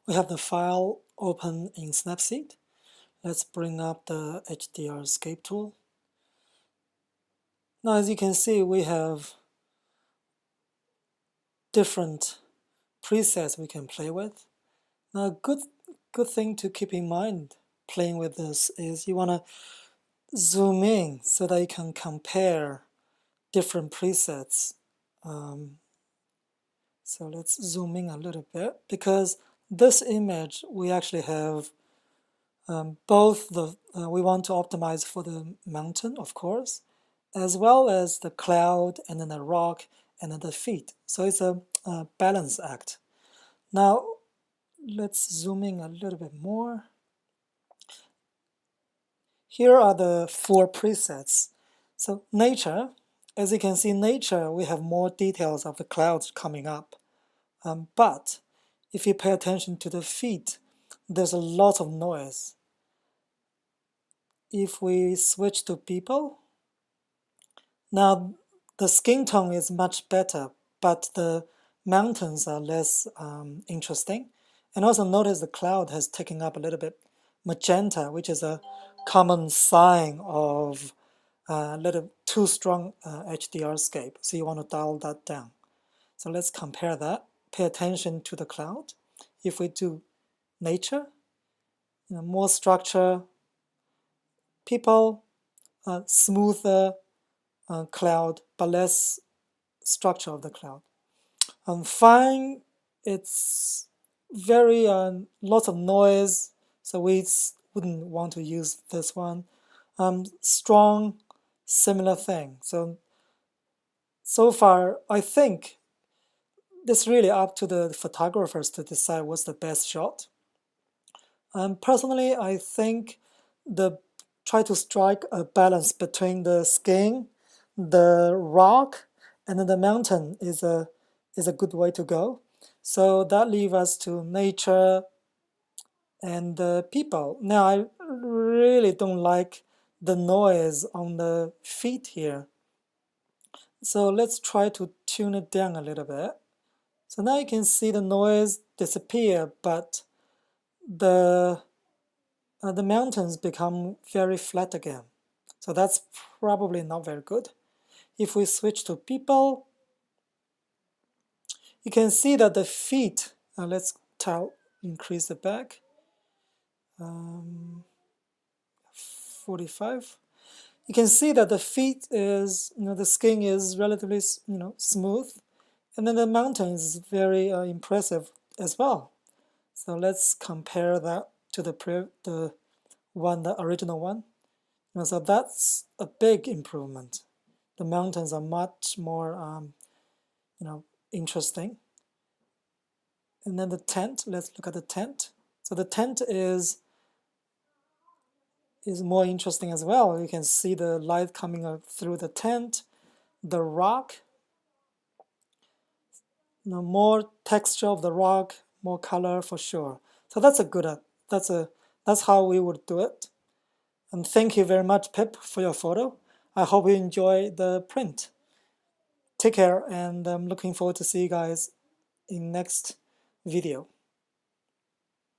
We have the file open in Snapseed. Let's bring up the HDR Scape tool. Now, as you can see, we have different presets we can play with. Now, a good thing to keep in mind playing with this is you want to zoom in so that you can compare different presets. So let's zoom in a little bit, because this image we actually have both the we want to optimize for the mountain, of course, as well as the cloud and then the rock and then the feet. So it's a balance act. Now let's zoom in a little bit more. Here are the 4 presets. So nature, as you can see, nature, we have more details of the clouds coming up. But if you pay attention to the feet, there's a lot of noise. If we switch to people, now the skin tone is much better, but the mountains are less interesting. And also notice the cloud has taken up a little bit magenta, which is a common sign of a little too strong HDR scape. So you want to dial that down. So let's compare that. Pay attention to the cloud. If we do nature, more structure, people, smoother cloud, but less structure of the cloud. Fine, it's very lots of noise, so we wouldn't want to use this one. Strong, similar thing. So far, I think it's really up to the photographers to decide what's the best shot. Personally, I think try to strike a balance between the skin, the rock, and then the mountain is a good way to go. So that leaves us to nature and people. Now, I really don't like the noise on the feet here. So let's try to tune it down a little bit. So now you can see the noise disappear, but the mountains become very flat again. So that's probably not very good. If we switch to people, you can see that the feet, let's increase the back, 45. You can see that the feet is, the skin is relatively, smooth, and then the mountain is very impressive as well. So let's compare that to the original one. So that's a big improvement. The mountains are much more, interesting. And then the tent. Let's look at the tent. So the tent is more interesting as well. You can see the light coming through the tent, the rock. More texture of the rock, more color for sure. So that's a good. That's how we would do it. And thank you very much, Pip, for your photo. I hope you enjoy the print. Take care, and I'm looking forward to see you guys in next video.